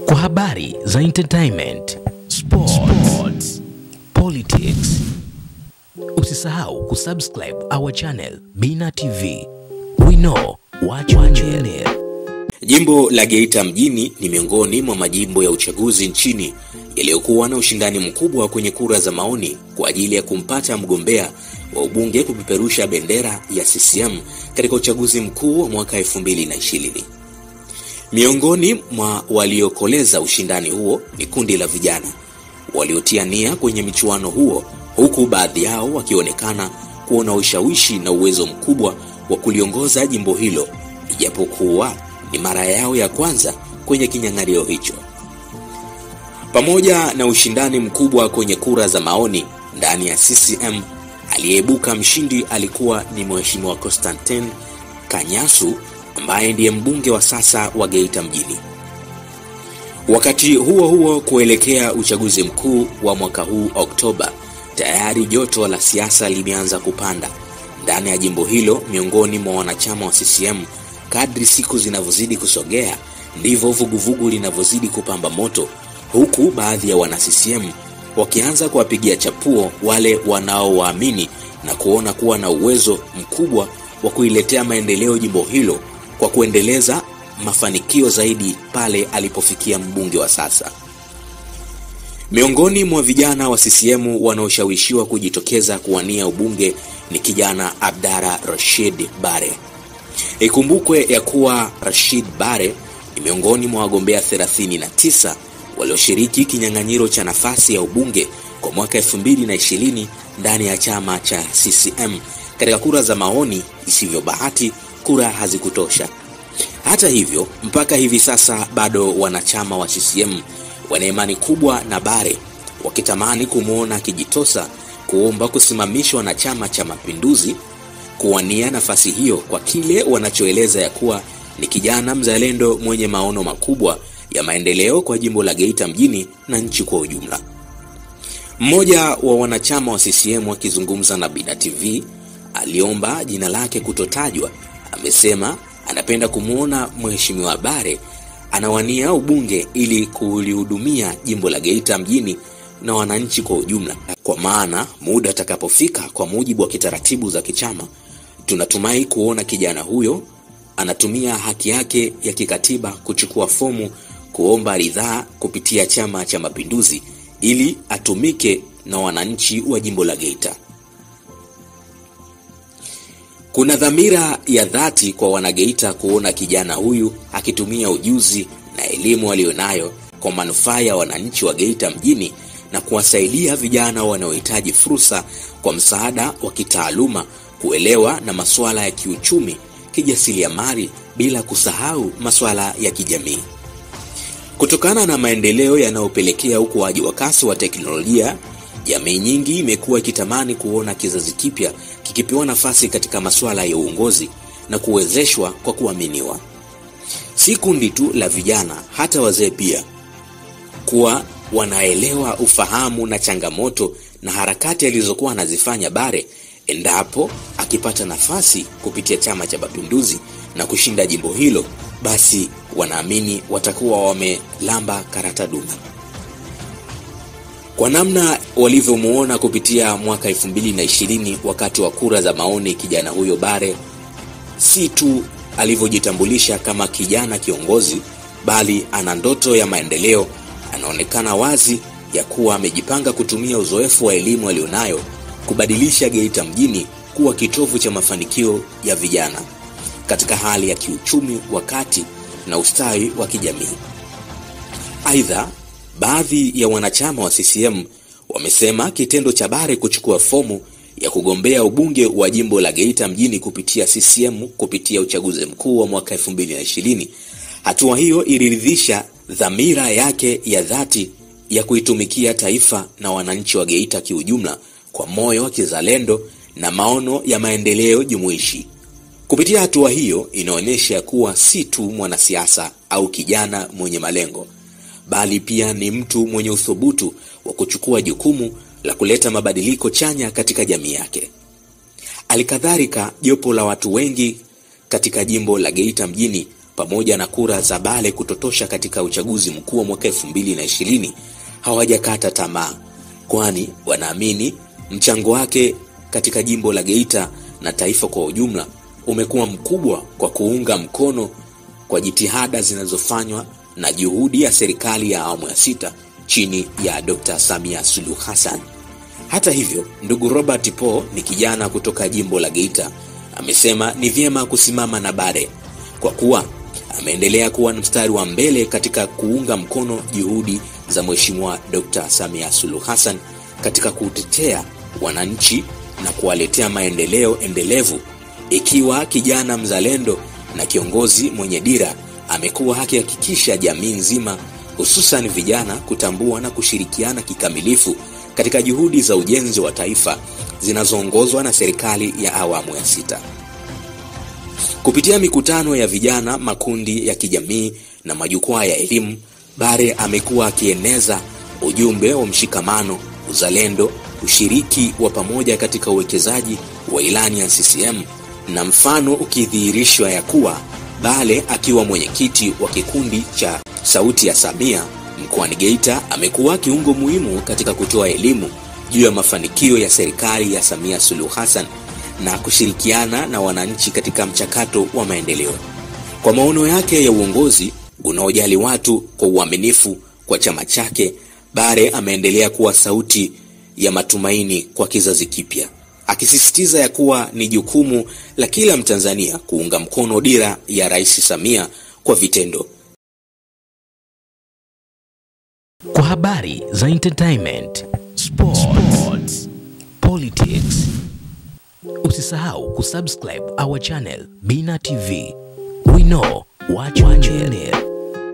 kwa habari za entertainment, sports, politics. Usisahau kusubscribe our channel Bina TV. We know what you need. Jimbo la Geita mjini ni miongoni mwa majimbo ya uchaguzi nchini yaliyokuwa na ushindani mkubwa kwenye kura za maoni kwa ajili ya kumpata mgombea wa ubunge kupeperusha bendera ya CCM katika uchaguzi mkuu wa mwaka 2020. Miongoni mwa waliokoleza ushindani huo ni kundi la vijana waliotia nia kwenye michuano huo, huku baadhi yao wakionekana kuona ushawishi na uwezo mkubwa wa kuliongoza jimbo hilo, ijapokuwa ni mara yao ya kwanza kwenye kinyang'anyiro hicho. Pamoja na ushindani mkubwa kwenye kura za maoni ndani ya CCM, aliyeibuka mshindi alikuwa ni Mheshimiwa Constantine Kanyasu ambaye ndiye mbunge wa sasa wa Geita mjini. Wakati huo huo, kuelekea uchaguzi mkuu wa mwaka huu Oktoba, tayari joto la siasa limeanza kupanda ndani ya jimbo hilo miongoni mwa wanachama wa CCM. Kadri siku zinavyozidi kusogea, ndivyo vuguvugu linavyozidi kupamba moto, huku baadhi ya wana CCM wakianza kuwapigia chapuo wale wanaowaamini na kuona kuwa na uwezo mkubwa wa kuiletea maendeleo jimbo hilo kwa kuendeleza mafanikio zaidi pale alipofikia mbunge wa sasa. Miongoni mwa vijana wa CCM wanaoshawishiwa kujitokeza kuwania ubunge ni kijana Abdara Rashid Bare. Ikumbukwe ya kuwa Rashid Bare ni miongoni mwa wagombea 39 walioshiriki kinyang'anyiro cha nafasi ya ubunge kwa mwaka 2020 ndani ya chama cha CCM. Katika kura za maoni, isivyo bahati, kura hazikutosha. Hata hivyo, mpaka hivi sasa bado wanachama wa CCM wana imani kubwa na Bare, wakitamani kumuona kijitosa kuomba kusimamishwa na Chama cha Mapinduzi kuwania nafasi hiyo, kwa kile wanachoeleza ya kuwa ni kijana mzalendo mwenye maono makubwa ya maendeleo kwa jimbo la Geita mjini na nchi kwa ujumla. Mmoja wa wanachama wa CCM akizungumza na Bina TV aliomba jina lake kutotajwa. Amesema anapenda kumuona Mheshimiwa Bare anawania ubunge ili kulihudumia jimbo la Geita mjini na wananchi kwa ujumla, kwa maana muda atakapofika kwa mujibu wa kitaratibu za kichama, tunatumai kuona kijana huyo anatumia haki yake ya kikatiba kuchukua fomu kuomba ridhaa kupitia Chama cha Mapinduzi ili atumike na wananchi wa jimbo la Geita. Kuna dhamira ya dhati kwa wanageita kuona kijana huyu akitumia ujuzi na elimu alionayo kwa manufaa ya wananchi wa Geita mjini na kuwasaidia vijana wanaohitaji fursa kwa msaada wa kitaaluma, kuelewa na masuala ya kiuchumi, kijasiriamali, bila kusahau masuala ya kijamii. Kutokana na maendeleo yanayopelekea ukuaji wa kasi wa teknolojia, jamii nyingi imekuwa ikitamani kuona kizazi kipya kikipewa nafasi katika masuala ya uongozi na kuwezeshwa kwa kuaminiwa. Si kundi tu la vijana, hata wazee pia, kuwa wanaelewa ufahamu na changamoto na harakati alizokuwa anazifanya Bare endapo akipata nafasi kupitia Chama cha Mapinduzi na kushinda jimbo hilo, basi wanaamini watakuwa wamelamba karata duma. Kwa namna walivyomuona kupitia mwaka 2020 wakati wa kura za maoni, kijana huyo Bare si tu alivyojitambulisha kama kijana kiongozi, bali ana ndoto ya maendeleo. Anaonekana wazi ya kuwa amejipanga kutumia uzoefu wa elimu alionayo kubadilisha Geita mjini kuwa kitovu cha mafanikio ya vijana katika hali ya kiuchumi wakati na ustawi wa kijamii. Aidha, baadhi ya wanachama wa CCM wamesema kitendo cha Bare kuchukua fomu ya kugombea ubunge wa jimbo la Geita mjini kupitia CCM kupitia uchaguzi mkuu wa mwaka 2020, hatua hiyo iliridhisha dhamira yake ya dhati ya kuitumikia taifa na wananchi wa Geita kiujumla kwa moyo wa kizalendo na maono ya maendeleo jumuishi. Kupitia hatua hiyo, inaonyesha kuwa si tu mwanasiasa au kijana mwenye malengo, bali pia ni mtu mwenye uthubutu wa kuchukua jukumu la kuleta mabadiliko chanya katika jamii yake. Alikadhalika, jopo la watu wengi katika jimbo la Geita mjini pamoja na kura za Bare kutotosha katika uchaguzi mkuu wa mwaka 2020 hawajakata tamaa, kwani wanaamini mchango wake katika jimbo la Geita na taifa kwa ujumla umekuwa mkubwa kwa kuunga mkono kwa jitihada zinazofanywa na juhudi ya serikali ya awamu ya 6 chini ya Dr. Samia Suluhu Hassan. Hata hivyo, ndugu Robert Paul ni kijana kutoka jimbo la Geita, amesema ni vyema kusimama na Bare kwa kuwa ameendelea kuwa mstari wa mbele katika kuunga mkono juhudi za Mheshimiwa Dr. Samia Suluhu Hassan katika kutetea wananchi na kuwaletea maendeleo endelevu. Ikiwa kijana mzalendo na kiongozi mwenye dira, amekuwa akihakikisha jamii nzima, hususan vijana, kutambua na kushirikiana kikamilifu katika juhudi za ujenzi wa taifa zinazoongozwa na serikali ya awamu ya 6. Kupitia mikutano ya vijana, makundi ya kijamii na majukwaa ya elimu, Bare amekuwa akieneza ujumbe wa mshikamano, uzalendo, ushiriki wa pamoja katika uwekezaji wa ilani ya CCM, na mfano ukidhihirishwa ya kuwa Bare akiwa mwenyekiti wa kikundi cha Sauti ya Samia mkoani Geita amekuwa kiungo muhimu katika kutoa elimu juu ya mafanikio ya serikali ya Samia Suluhu Hassan na kushirikiana na wananchi katika mchakato wa maendeleo. Kwa maono yake ya uongozi unaojali watu kwa uaminifu kwa chama chake, Bare ameendelea kuwa sauti ya matumaini kwa kizazi kipya, akisisitiza ya kuwa ni jukumu la kila Mtanzania kuunga mkono dira ya Rais Samia kwa vitendo. Kwa habari za entertainment, sports, politics, usisahau kusubscribe our channel Bina TV. We know what you need.